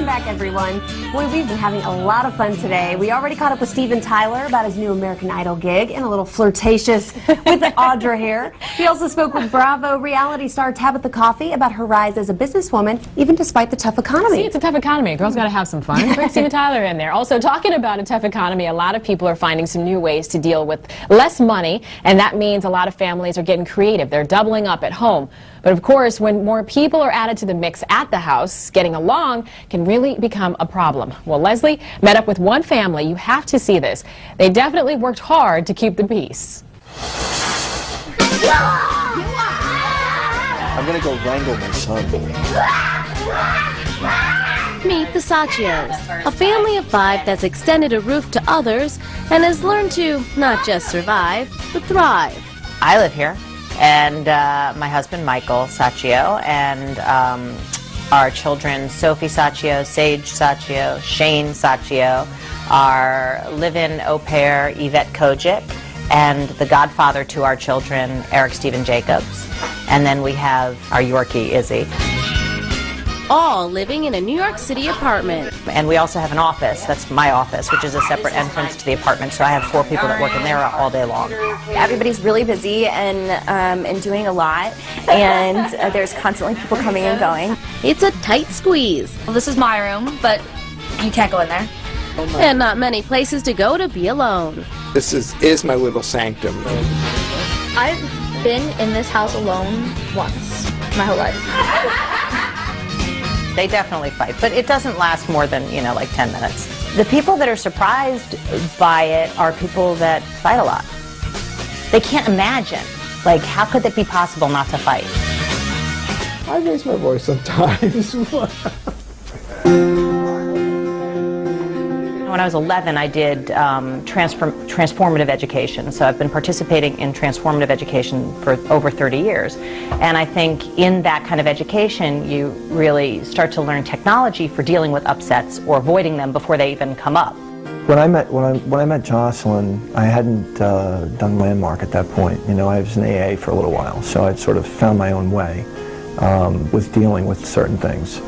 Welcome back, everyone. Boy, we've been having a lot of fun today. We already caught up with Steven Tyler about his new American Idol gig and a little flirtatious with Audra here. We also spoke with Bravo reality star Tabitha Coffey about her rise as a businesswoman, even despite the tough economy. See, it's a tough economy. Girls got to have some fun. Bring Steven Tyler in there. Also, talking about a tough economy, a lot of people are finding some new ways to deal with less money, and that means a lot of families are getting creative. They're doubling up at home. But of course, when more people are added to the mix at the house, getting along can really become a problem. Well, Leslie met up with one family. You have to see this. They definitely worked hard to keep the peace. I'm gonna go wrangle my son. Meet the Sacchios, a family of 5 that's extended a roof to others and has learned to not just survive, but thrive. I live here, and my husband Michael Sacchio, and our children Sophie Sacchio, Sage Sacchio, Shane Sacchio, our live-in au pair Yvette Kojic, and the godfather to our children Eric Stephen Jacobs, and then we have our Yorkie Izzy. All living in a New York City apartment. And we also have an office, that's my office, which is a separate entrance to the apartment, so I have 4 people that work in there all day long. Everybody's really busy and doing a lot, and there's constantly people coming and going. It's a tight squeeze. Well, this is my room, but you can't go in there. And not many places to go to be alone. This is my little sanctum. I've been in this house alone once, my whole life. They definitely fight, but it doesn't last more than, like 10 minutes. The people that are surprised by it are people that fight a lot. They can't imagine, like, how could it be possible not to fight? I raise my voice sometimes. When I was 11, I did transformative education. So I've been participating in transformative education for over 30 years. And I think in that kind of education, you really start to learn technology for dealing with upsets or avoiding them before they even come up. When I met Jocelyn, I hadn't done Landmark at that point. I was in AA for a little while, so I'd sort of found my own way with dealing with certain things.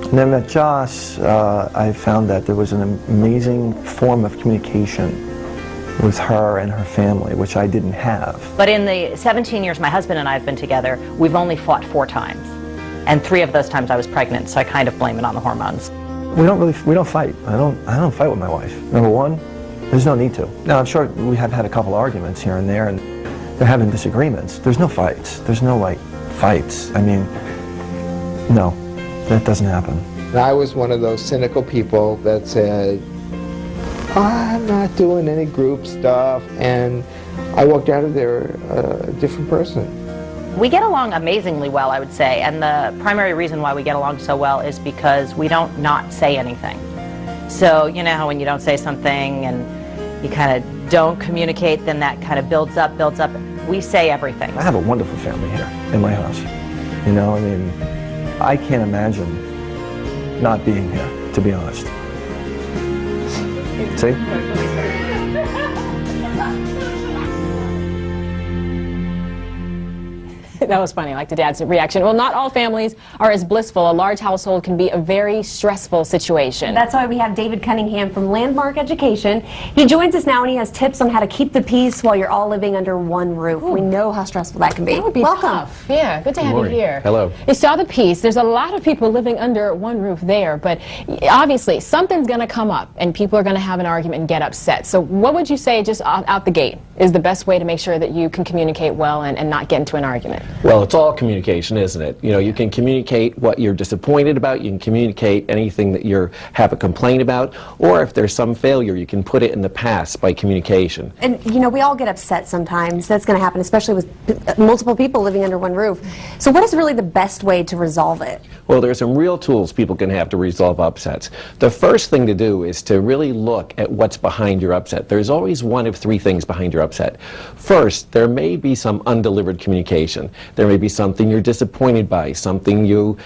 And then at Joss, I found that there was an amazing form of communication with her and her family, which I didn't have. But in the 17 years my husband and I have been together, we've only fought 4 times. And 3 of those times I was pregnant, so I kind of blame it on the hormones. We don't fight. I don't fight with my wife. Number one, there's no need to. Now, I'm sure we have had a couple arguments here and there, and they're having disagreements. There's no fights. There's no, fights. I mean, no. That doesn't happen. And I was one of those cynical people that said, I'm not doing any group stuff, and I walked out of there a different person. We get along amazingly well, I would say, and the primary reason why we get along so well is because we don't not say anything. So, how when you don't say something and you kind of don't communicate, then that kind of builds up. We say everything. I have a wonderful family here in my house. I can't imagine not being here, to be honest. See? That was funny, like the dad's reaction. Well, not all families are as blissful. A large household can be a very stressful situation. That's why we have David Cunningham from Landmark Education. He joins us now and he has tips on how to keep the peace while you're all living under one roof. Ooh. We know how stressful that can be. That would be Welcome. Tough. Yeah, good to have you here. Hello. You saw the peace. There's a lot of people living under one roof there, but obviously something's going to come up and people are going to have an argument and get upset. So what would you say just out the gate is the best way to make sure that you can communicate well and not get into an argument? Well, it's all communication, isn't it? You can communicate what you're disappointed about, you can communicate anything that you have a complaint about, or if there's some failure, you can put it in the past by communication. And, we all get upset sometimes. That's going to happen, especially with multiple people living under one roof. So what is really the best way to resolve it? Well, there's some real tools people can have to resolve upsets. The first thing to do is to really look at what's behind your upset. There's always one of 3 things behind your upset. First, there may be some undelivered communication. There may be something you're disappointed by, something you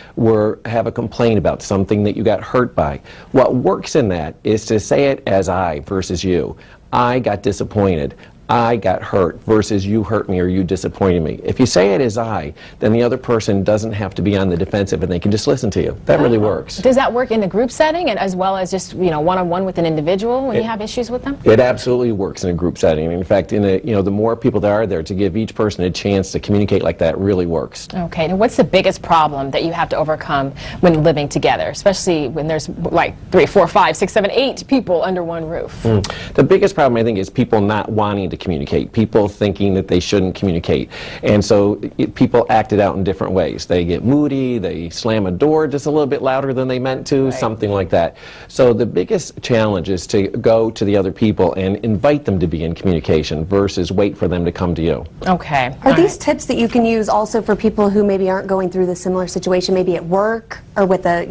have a complaint about, something that you got hurt by. What works in that is to say it as I versus you. I got disappointed. I got hurt versus you hurt me or you disappointed me. If you say it as I, then the other person doesn't have to be on the defensive and they can just listen to you. That really works. Does that work in a group setting and as well as just, you know, one-on-one with an individual when you have issues with them? It absolutely works in a group setting. In fact, the more people there are there, to give each person a chance to communicate like that really works. Okay, now what's the biggest problem that you have to overcome when living together, especially when there's like 3, 4, 5, 6, 7, 8 people under one roof? The biggest problem, I think, is people not wanting to communicate, people thinking that they shouldn't communicate. And so people act it out in different ways. They get moody, they slam a door just a little bit louder than they meant to, something like that. So the biggest challenge is to go to the other people and invite them to be in communication versus wait for them to come to you. Okay. Are these tips that you can use also for people who maybe aren't going through the similar situation, maybe at work or with a,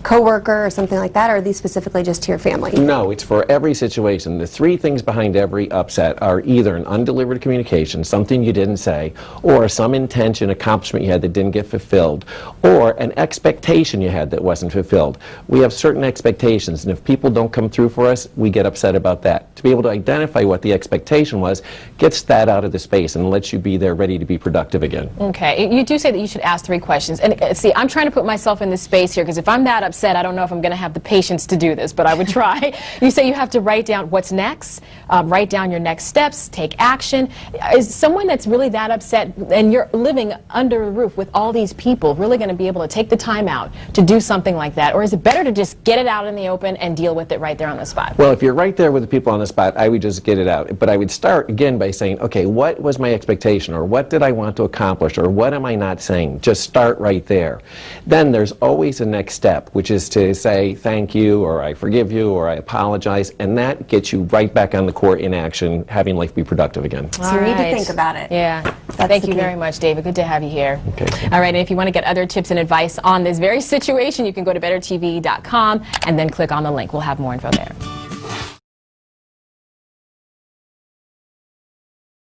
coworker or something like that, or are these specifically just to your family? No, it's for every situation. The 3 things behind every upset are either an undelivered communication, something you didn't say, or some intention, accomplishment you had that didn't get fulfilled, or an expectation you had that wasn't fulfilled. We have certain expectations, and if people don't come through for us, we get upset about that. To be able to identify what the expectation was gets that out of the space and lets you be there ready to be productive again. Okay, you do say that you should ask 3 questions. And see, I'm trying to put myself in this space here because if I'm that upset, I don't know if I'm going to have the patience to do this, but I would try. You say you have to write down what's next, write down your next steps, take action. Is someone that's really that upset and you're living under a roof with all these people really going to be able to take the time out to do something like that? Or is it better to just get it out in the open and deal with it right there on the spot? Well, if you're right there with the people on the spot, I would just get it out. But I would start again by saying, okay, what was my expectation, or what did I want to accomplish, or what am I not saying? Just start right there. Then there's always a next step, which is to say thank you, or I forgive you, or I apologize, and that gets you right back on the court in action, having life be productive again. So you need to think about it. Yeah. Thank you very much, David. Good to have you here. Okay. All right, and if you want to get other tips and advice on this very situation, you can go to bettertv.com and then click on the link. We'll have more info there.